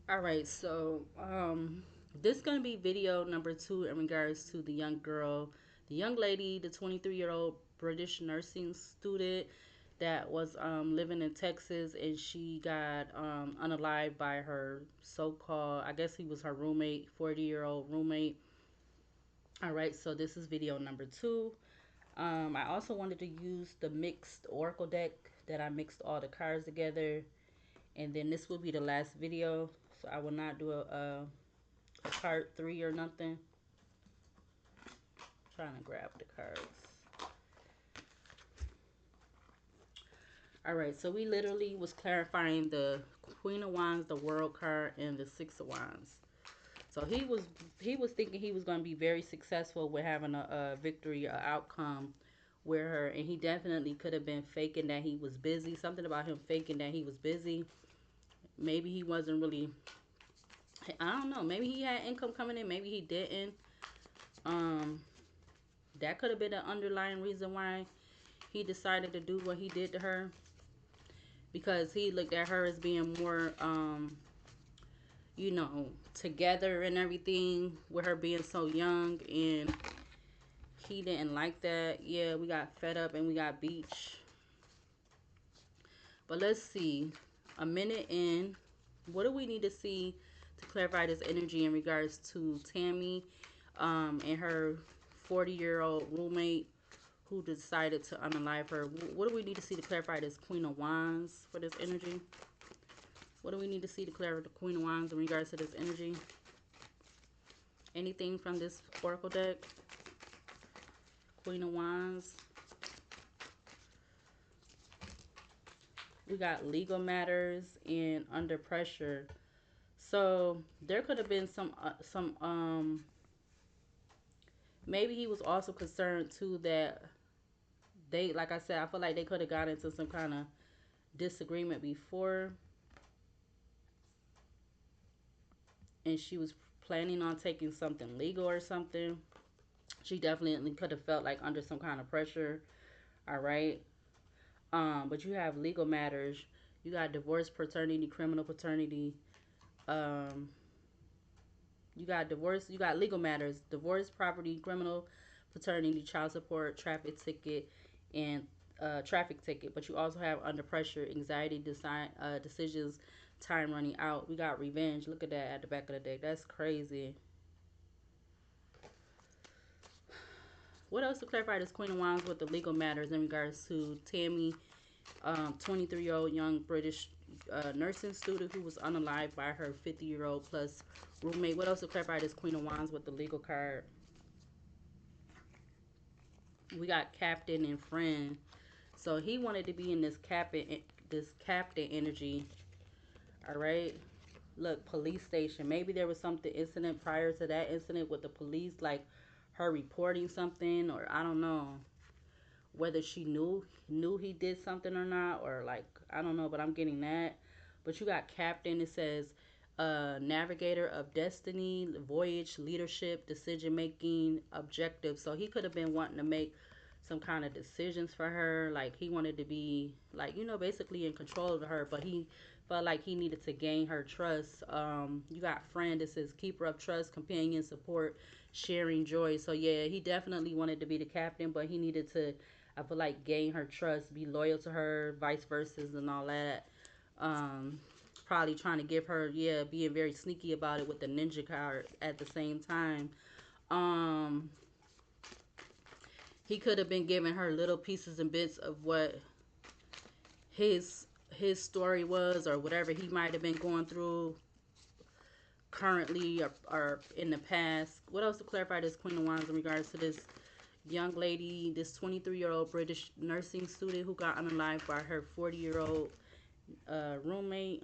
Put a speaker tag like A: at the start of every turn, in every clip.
A: All right, so this is gonna be video number 2 in regards to the young girl, the young lady, the 23-year-old British nursing student that was living in Texas, and she got unalived by her so-called, I guess he was her roommate, 40-year-old roommate. All right, so this is video number 2. I also wanted to use the mixed oracle deck that I mixed all the cards together, and then this will be the last video. So I will not do a part 3 or nothing. I'm trying to grab the cards. All right, so we literally was clarifying the Queen of Wands, the World card, and the Six of Wands. So he was thinking he was going to be very successful with having a victory, a outcome with her, and he definitely could have been faking that he was busy. Something about him faking that he was busy. Maybe he wasn't really. I don't know. Maybe he had income coming in. Maybe he didn't. Um, that could have been an underlying reason why he decided to do what he did to her, because he looked at her as being more together and everything, with her being so young, and he didn't like that. Yeah, we got fed up and we got beach. But let's see. A minute in, what do we need to see to clarify this energy in regards to Tammy and her 40-year-old roommate who decided to unalive her? What do we need to see to clarify this Queen of Wands for this energy? What do we need to see to clarify the Queen of Wands in regards to this energy? Anything from this oracle deck? Queen of Wands. We got legal matters and under pressure. So there could have been some maybe he was also concerned too that they, like I said, I feel like they could have got into some kind of disagreement before, and she was planning on taking something legal or something. She definitely could have felt like under some kind of pressure. All right. But you have legal matters. You got divorce, paternity, criminal paternity. Um, you got divorce. You got legal matters: divorce, property, criminal paternity, child support, and traffic ticket. But you also have under pressure, anxiety, decisions, time running out. We got revenge. Look at that at the back of the deck. That's crazy. What else to clarify this Queen of Wands with the legal matters in regards to Tammy, 23-year-old young British nursing student who was unalived by her 50-year-old plus roommate? What else to clarify this Queen of Wands with the legal card? We got captain and friend. So he wanted to be in this captain energy. All right. Look, police station. Maybe there was something incident prior to that incident with the police, like her reporting something, or I don't know whether she knew he did something or not, or like I don't know, but I'm getting that. But you got captain. It says navigator of destiny, voyage, leadership, decision making, objective. So he could have been wanting to make some kind of decisions for her. Like he wanted to be like, basically in control of her, but he felt like he needed to gain her trust. You got friend. It says keeper of trust, companion, support, sharing joy. So yeah, he definitely wanted to be the captain, but he needed to, I feel like, gain her trust, be loyal to her, vice versa, and all that. Um, Probably trying to give her, yeah, being very sneaky about it with the ninja card at the same time. Um, he could have been giving her little pieces and bits of what his story was, or whatever he might have been going through currently, or in the past. What else to clarify this Queen of Wands in regards to this young lady, this 23-year-old British nursing student who got unalived by her 40-year-old roommate?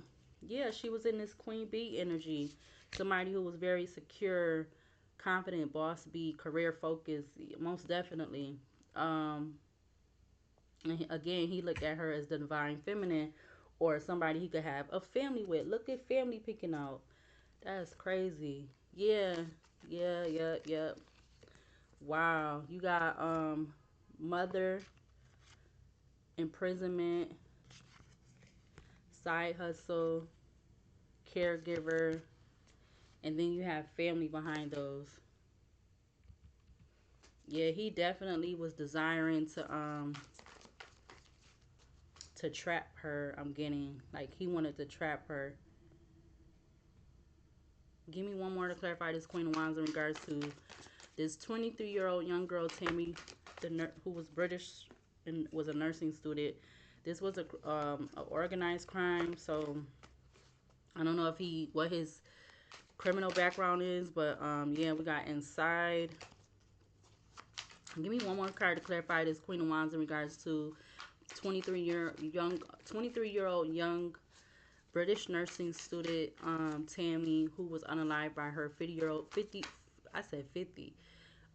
A: Yeah, she was in this Queen Bee energy. Somebody who was very secure, confident, boss bee, career focused, most definitely. Um, and again, he looked at her as the divine feminine, or somebody he could have a family with. Look at family picking out. That's crazy. Yeah, yeah, yeah, yeah. Wow. You got mother, imprisonment, side hustle, caregiver, and then you have family behind those. Yeah, he definitely was desiring to trap her. I'm getting like he wanted to trap her. Give me one more to clarify this Queen of Wands in regards to this 23-year-old young girl, Tammy, who was British and was a nursing student. This was a organized crime, so I don't know if what his criminal background is, but yeah, we got inside. Give me one more card to clarify this Queen of Wands in regards to 23-year-old young British nursing student Tammy, who was unalived by her 50, I said 50,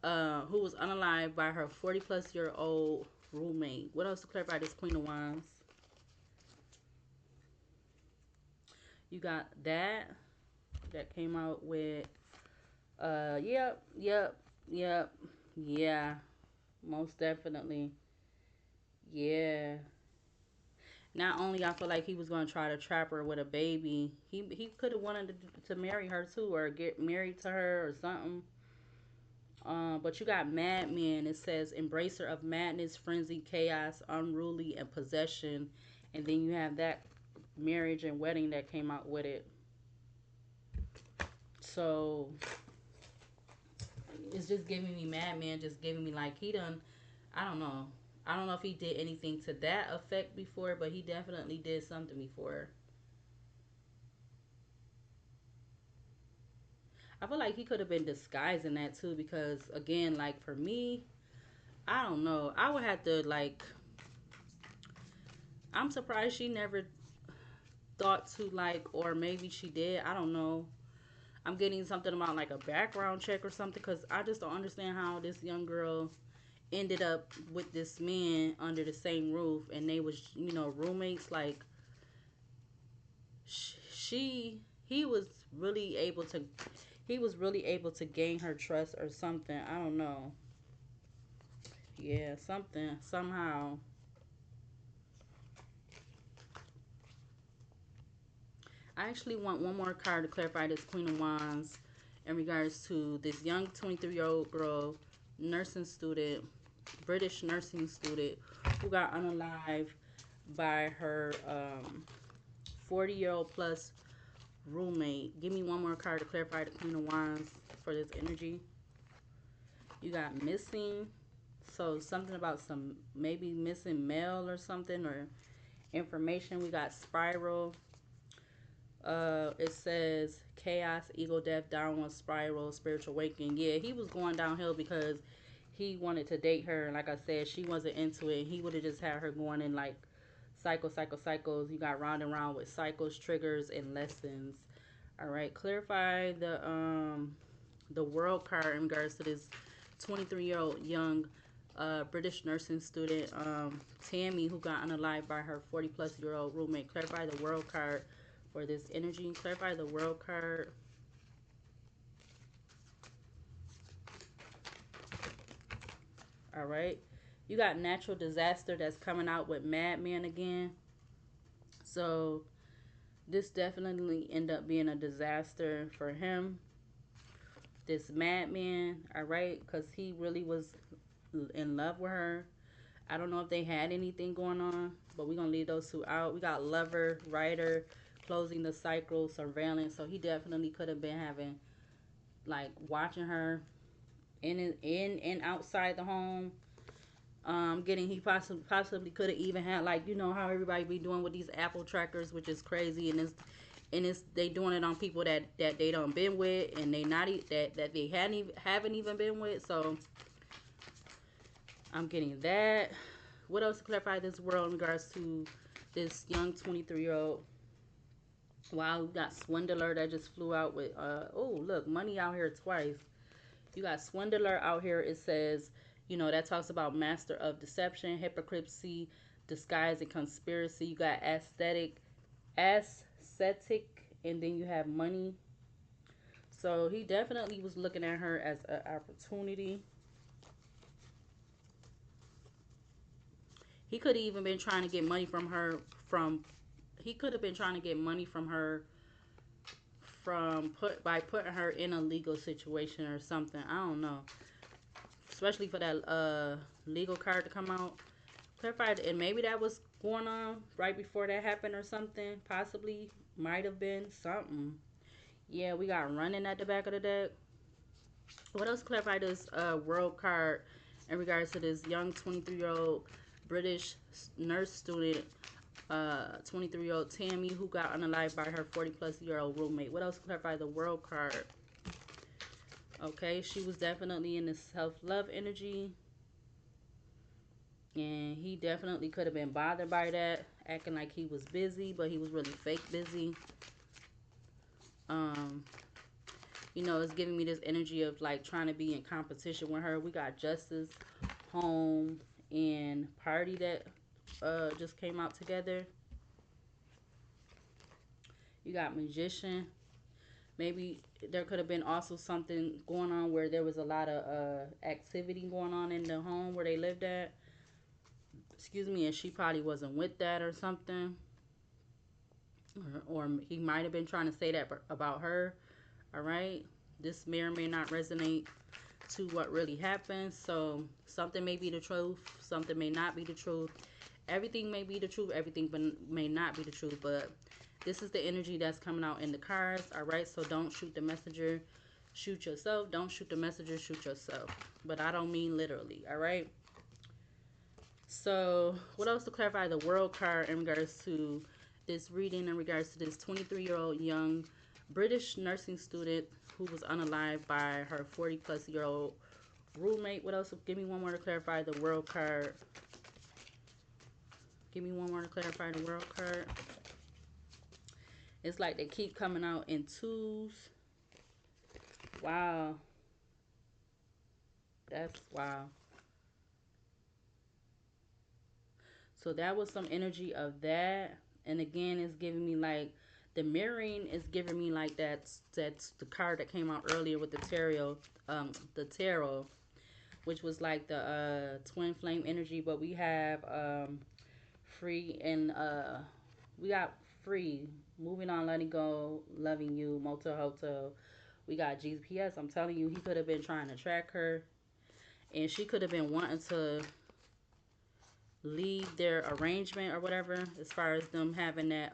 A: who was unalived by her 40-plus-year-old roommate. What else to clarify this Queen of Wands? You got that came out with yep, yeah, most definitely, yeah. Not only I feel like he was gonna try to trap her with a baby, he could have wanted to marry her too, or get married to her or something. But you got madman. It says embracer of madness, frenzy, chaos, unruly, and possession. And then you have that marriage and wedding that came out with it. So it's just giving me madman, just giving me like he done. I don't know. I don't know if he did anything to that effect before, but he definitely did something before. I feel like he could have been disguising that too, because again, like for me, I don't know. I would have to like. I'm surprised she never thought to like, or maybe she did. I don't know. I'm getting something about like a background check or something, because I just don't understand how this young girl ended up with this man under the same roof, and they was roommates. Like she he was really able to gain her trust or something. I don't know. Yeah, something somehow. I actually want one more card to clarify this Queen of Wands in regards to this young 23-year-old girl, nursing student, British nursing student, who got unalived by her 40-year-old plus roommate. Give me one more card to clarify the Queen of Wands for this energy. You got missing. So something about some maybe missing mail or something, or information. We got spiral. It says chaos, ego, death, downward spiral, spiritual awakening. Yeah, he was going downhill because he wanted to date her, and like I said, she wasn't into it. He would have just had her going in like cycles. You got round and round with cycles, triggers, and lessons. All right, clarify the world card in regards to this 23-year-old young British nursing student, Tammy, who got unalived by her 40-plus-year-old roommate. Clarify the world card for this energy. Clarify the world card. All right. You got natural disaster that's coming out with madman again. So this definitely end up being a disaster for him. This madman, all right, because he really was in love with her. I don't know if they had anything going on, but we're gonna leave those two out. We got lover, writer, closing the cycle, surveillance. So he definitely could have been having like watching her in and outside the home. Getting he possibly could have even had like how everybody be doing with these Apple trackers, which is crazy, and it's they doing it on people that they don't been with, and they not that they haven't even been with. So I'm getting that. What else to clarify this world in regards to this young 23-year-old? Wow, we got swindler that just flew out with oh look, money out here twice. You got swindler out here. It says, that talks about master of deception, hypocrisy, disguise, and conspiracy. You got aesthetic, and then you have money. So he definitely was looking at her as an opportunity. He could have even been trying to get money from her from. He could have been trying to get money from her from by putting her in a legal situation or something. I don't know. Especially for that legal card to come out. Clarified, and maybe that was going on right before that happened or something. Possibly, might have been something. Yeah, we got running at the back of the deck. What else clarified this world card in regards to this young 23-year-old British nurse student, 23-year-old Tammy, who got unalived by her 40-plus-year-old roommate? What else clarified the world card? Okay, she was definitely in the self-love energy. And he definitely could have been bothered by that, acting like he was busy, but he was really fake busy. You know, it's giving me this energy of like trying to be in competition with her. We got Justice, Home, and Party that just came out together. You got Magician. Maybe there could have been also something going on where there was a lot of activity going on in the home where they lived at. Excuse me, and she probably wasn't with that or something. Or he might have been trying to say that about her. All right. This may or may not resonate to what really happened. So something may be the truth. Something may not be the truth. Everything may be the truth. Everything may not be the truth. But this is the energy that's coming out in the cards. All right. So don't shoot the messenger. Shoot yourself. Don't shoot the messenger. Shoot yourself. But I don't mean literally. All right. So what else to clarify the world card in regards to this reading, in regards to this 23-year-old young British nursing student who was unalived by her 40-plus-year-old roommate? What else? Give me one more to clarify the world card. Give me one more to clarify the world card. It's like they keep coming out in twos. Wow. That's wow. So that was some energy of that. And again, it's giving me like the mirroring is giving me like that's the card that came out earlier with the tarot, which was like the twin flame energy. But we have free and we got free, moving on, letting go, loving you, motel hotel. We got GPS. I'm telling you, he could have been trying to track her, and she could have been wanting to leave their arrangement or whatever, as far as them having that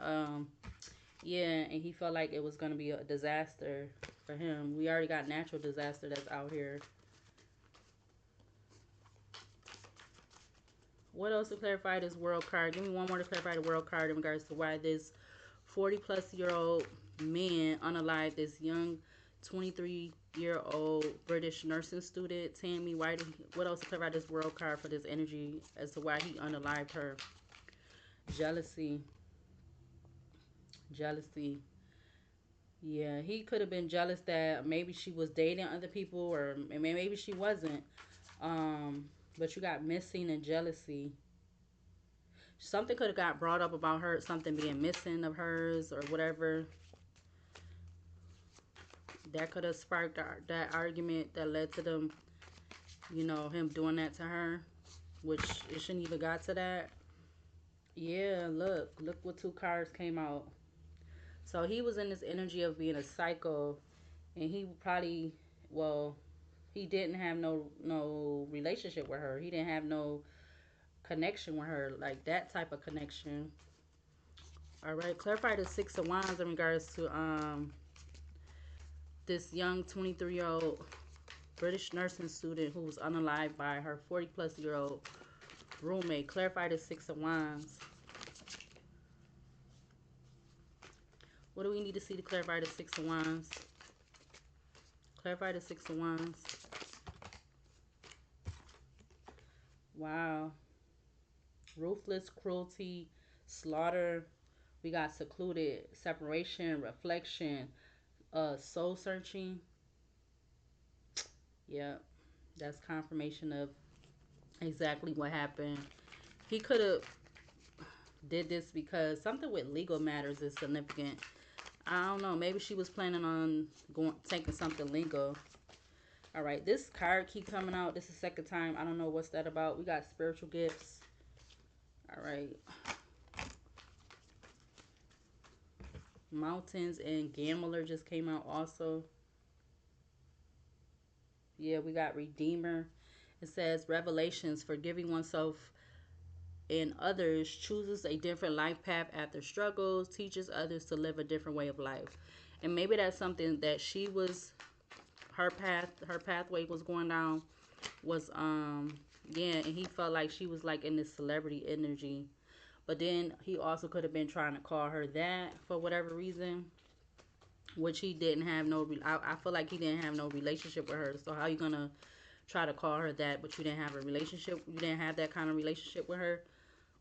A: yeah, and he felt like it was going to be a disaster for him. We already got natural disaster that's out here. What else to clarify this world card? Give me one more to clarify the world card in regards to why this 40-plus-year-old man unalived this young 23-year-old British nursing student, Tammy. What else to clarify this world card for this energy as to why he unalived her? Jealousy. Jealousy. Yeah, he could have been jealous that maybe she was dating other people, or maybe she wasn't. But you got missing and jealousy. Something could have got brought up about her, something being missing of hers or whatever. That could have sparked that argument that led to them, you know, him doing that to her, which it shouldn't even got to that. Yeah, look what two cards came out. So he was in this energy of being a psycho, and he probably, well, he didn't have no relationship with her. He didn't have no connection with her, like that type of connection. All right, clarify the Six of Wands in regards to this young 23-year-old British nursing student who was unalived by her 40-plus-year-old roommate. Clarify the Six of Wands. What do we need to see to clarify the Six of Wands? Clarify the Six of Wands. Wow. Ruthless, cruelty, slaughter. We got secluded, separation, reflection, soul searching. Yep. That's confirmation of exactly what happened. He could have did this because something with legal matters is significant. I don't know. Maybe she was planning on taking something legal. All right, this card keep coming out. This is the second time. I don't know what's that about. We got spiritual gifts. All right. Mountains and Gambler just came out also. Yeah, we got Redeemer. It says Revelations, forgiving oneself and others, chooses a different life path after struggles, teaches others to live a different way of life. And maybe that's something that she was, her pathway was going down was yeah, and he felt like she was like in this celebrity energy. But then he also could have been trying to call her that for whatever reason, which he didn't have no. I feel like he didn't have no relationship with her. So how you gonna try to call her that, but you didn't have a relationship? You didn't have that kind of relationship with her,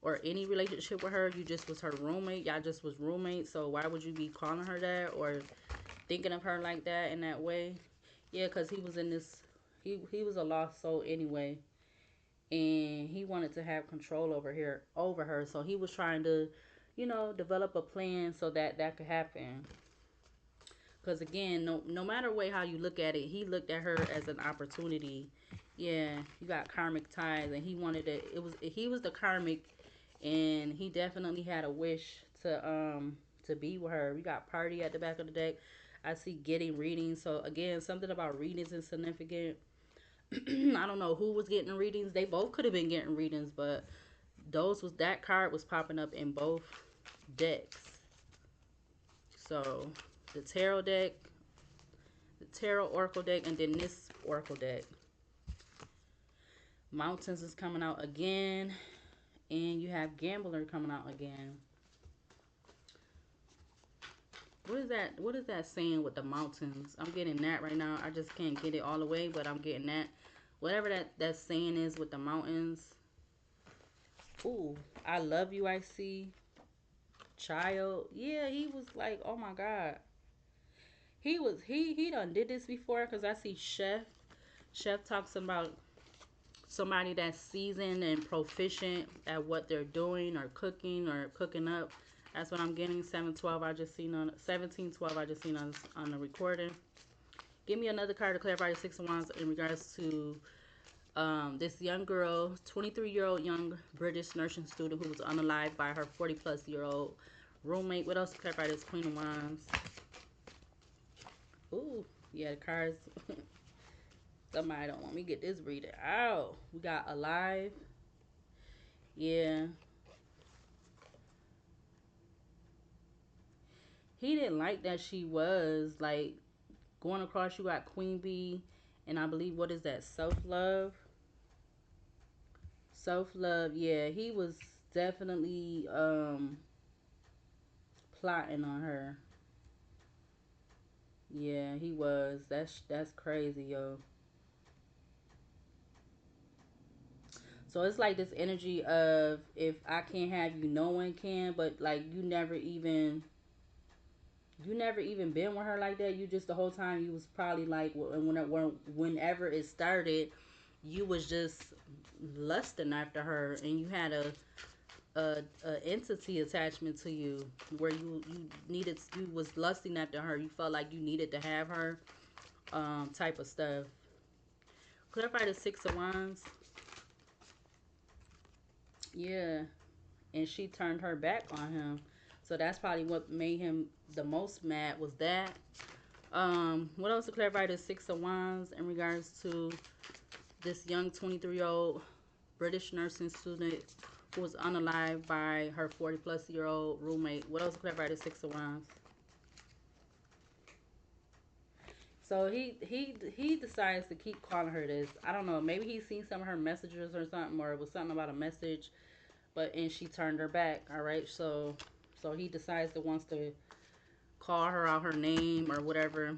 A: or any relationship with her. You just was her roommate. Y'all just was roommates. So why would you be calling her that or thinking of her like that in that way? Yeah, because he was in this. He was a lost soul anyway, and he wanted to have control over her. So he was trying to, develop a plan so that that could happen. Because again, no matter way how you look at it, he looked at her as an opportunity. Yeah, you got karmic ties, and he wanted to. He was the karmic, and he definitely had a wish to be with her. We got party at the back of the deck. I see getting readings. So again, something about readings is significant. I don't know who was getting readings. They both could have been getting readings, but that card was popping up in both decks. So the tarot deck, the tarot oracle deck, and then this oracle deck. Mountains is coming out again, and you have Gambler coming out again. What is that saying with the mountains? I'm getting that right now. I just can't get it all the way, but I'm getting that. Whatever that saying is with the mountains. Ooh, I love you. I see. Child. Yeah, he was like, oh my god. He done did this before because I see Chef. Chef talks about somebody that's seasoned and proficient at what they're doing or cooking up. That's what I'm getting. 712 I just seen on 1712 I just seen on the recording. Give me another card to clarify the Six of Wands in regards to this young girl, 23-year-old young British nursing student who was unalived by her 40-plus-year-old roommate. What else to clarify this Queen of Wands? Ooh, yeah, the cards. Somebody don't want me to get this reading out. We got alive. Yeah. He didn't like that she was like going across. You got Queen Bee, and I believe what is that? Self love. Self love. Yeah, he was definitely plotting on her. Yeah, he was. That's crazy, yo. So it's like this energy of if I can't have you, no one can. But like you never even been with her like that. You just the whole time you was probably like whenever it started, you was just lusting after her, and you had a entity attachment to you where you was lusting after her. You felt like you needed to have her, type of stuff. Clarify the Six of Wands. Yeah, and she turned her back on him. So that's probably what made him the most mad was that. What else to clarify the Six of Wands in regards to this young 23-year-old British nursing student who was unalived by her 40-plus-year-old roommate. What else to clarify the Six of Wands? So he decides to keep calling her this. I don't know. Maybe he's seen some of her messages or something, or it was something about a message, and she turned her back. All right, so he decides to wants to call her out her name or whatever.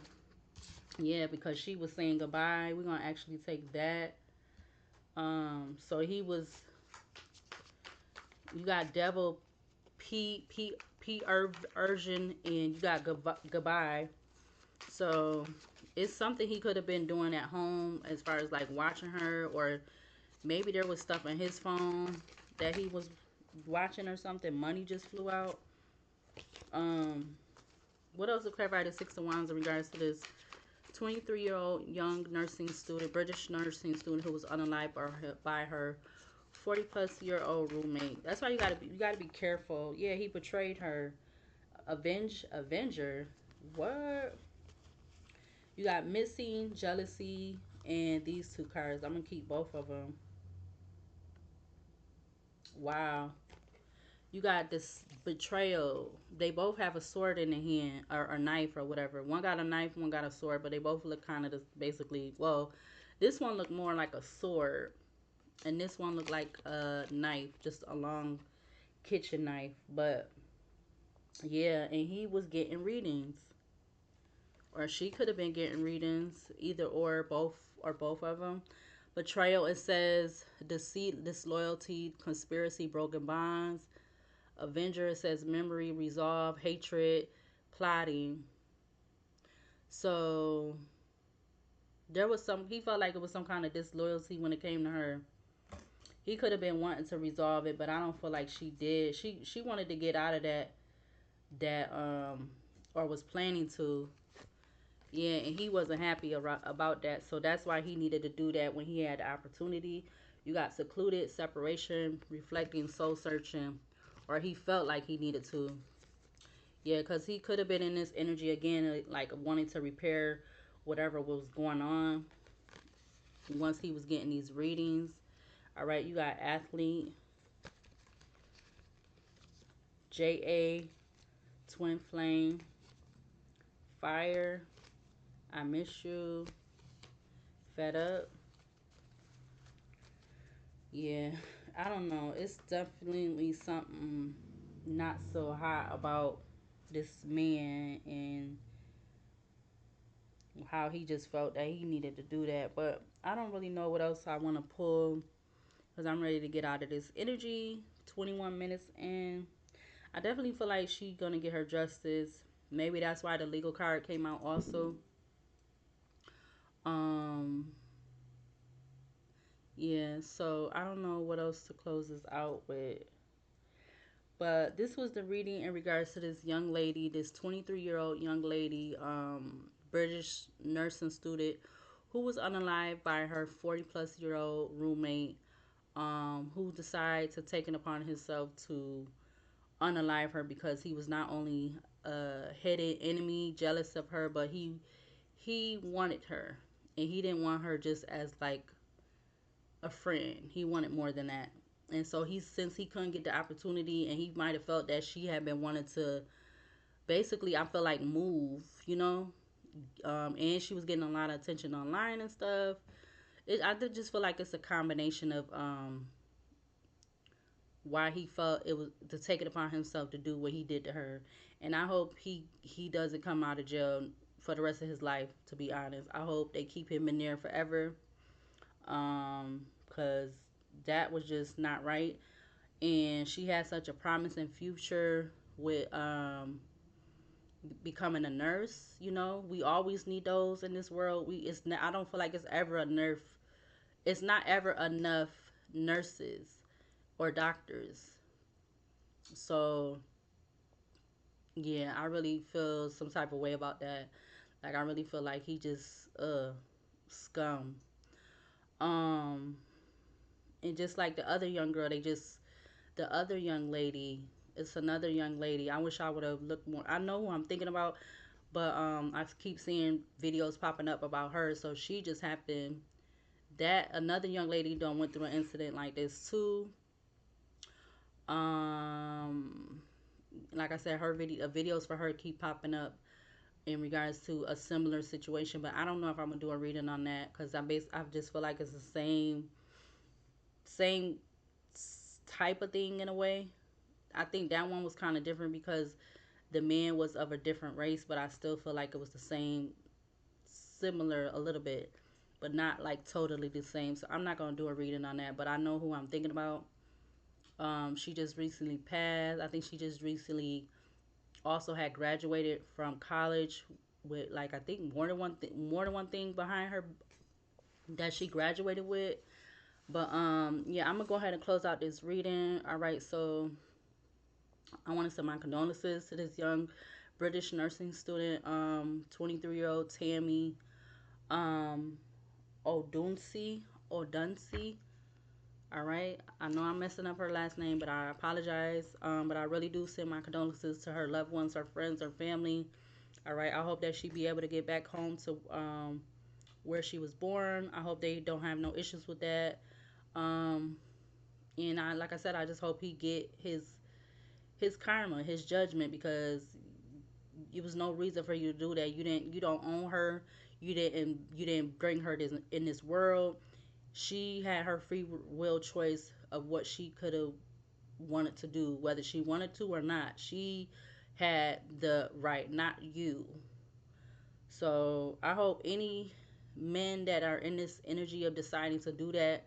A: Yeah, because she was saying goodbye. We're gonna actually take that. So he was. You got Devil, P Urgent, and you got goodbye. So it's something he could have been doing at home as far as like watching her, or maybe there was stuff in his phone that he was watching or something. Money just flew out. Um, what else to clarify the Six of Wands in regards to this 23-year-old young nursing student, British nursing student who was unalived by her 40-plus-year-old roommate. That's why you gotta be careful. Yeah, he betrayed her. Avenger. What? You got missing, jealousy, and these two cards. I'm gonna keep both of them. Wow. You got this betrayal. They both have a sword in the hand, or a knife, or whatever. One got a knife, one got a sword, but they both look kind of basically. Well, this one looked more like a sword, and this one looked like a knife, just a long kitchen knife. But yeah, and he was getting readings, or she could have been getting readings, either or both of them. Betrayal. It says deceit, disloyalty, conspiracy, broken bonds. Avenger, it says memory, resolve, hatred, plotting. So there was some. He felt like it was some kind of disloyalty when it came to her. He could have been wanting to resolve it, but I don't feel like she did. She wanted to get out of that or was planning to. Yeah, and he wasn't happy about that. So that's why he needed to do that when he had the opportunity. You got secluded, separation, reflecting, soul searching, or he felt like he needed to. Yeah, because he could have been in this energy again, like wanting to repair whatever was going on once he was getting these readings. All right, you got athlete, JA, twin flame, fire, I miss you, fed up. Yeah, I don't know. It's definitely something not so hot about this man and how he just felt that he needed to do that. But I don't really know what else I want to pull because I'm ready to get out of this energy. 21 minutes in. I definitely feel like she's gonna get her justice. Maybe that's why the legal card came out also. Um, yeah, so I don't know what else to close this out with. But this was the reading in regards to this young lady, this 23-year-old young lady, British nursing student who was unalived by her 40 plus year old roommate, who decided to take it upon himself to unalive her because he was not only a headed enemy, jealous of her, but he wanted her, and he didn't want her just as like a friend. He wanted more than that. And so he, since he couldn't get the opportunity, and he might have felt that she had been wanting to basically, I feel like, move, and she was getting a lot of attention online and stuff. I just feel like it's a combination of why he felt it was to take it upon himself to do what he did to her. And I hope he doesn't come out of jail for the rest of his life. To be honest, I hope they keep him in there forever, because that was just not right. And she had such a promising future with becoming a nurse. We always need those in this world. I don't feel like it's ever a nerf. It's not ever enough nurses or doctors. So yeah, I really feel some type of way about that. Like, I really feel like he just scum. Um and just like the other young girl, the other young lady, it's another young lady. I wish I would have looked more. I know who I'm thinking about, but I keep seeing videos popping up about her. So she just happened that another young lady done went through an incident like this too. Um like I said, her videos for her keep popping up in regards to a similar situation, but I don't know if I'm gonna do a reading on that because I just feel like it's the same type of thing in a way. I think that one was kind of different because the man was of a different race, but I still feel like it was the same, similar a little bit, but not like totally the same. So I'm not gonna do a reading on that, but I know who I'm thinking about. She just recently passed. I think she just recently also had graduated from college with, like, I think more than one thing behind her that she graduated with. But yeah, I'm gonna go ahead and close out this reading. All right, so I want to send my condolences to this young British nursing student, 23-year-old Tammy, um, Odunsi, Odunsi. All right. I know I'm messing up her last name, but I apologize. But I really do send my condolences to her loved ones, her friends, her family. All right. I hope that she be able to get back home to where she was born. I hope they don't have no issues with that. Um, and I, like I said, I just hope he get his karma, his judgment, because it was no reason for you to do that. You don't own her. You didn't bring her in this world. She had her free will choice of what she could have wanted to do, whether she wanted to or not. She had the right, not you. So I hope any men that are in this energy of deciding to do that,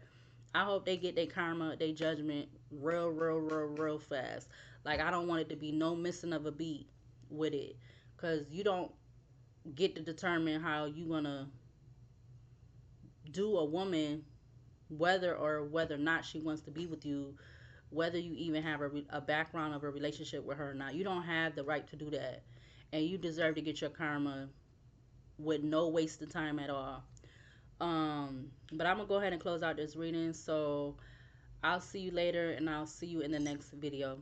A: I hope they get their karma, their judgment real fast. Like, I don't want it to be no missing of a beat with it. Because you don't get to determine how you going to do a woman, whether or not she wants to be with you, whether you even have a background of a relationship with her or not. You don't have the right to do that. And you deserve to get your karma with no waste of time at all. But I'm going to go ahead and close out this reading. So I'll see you later, and I'll see you in the next video.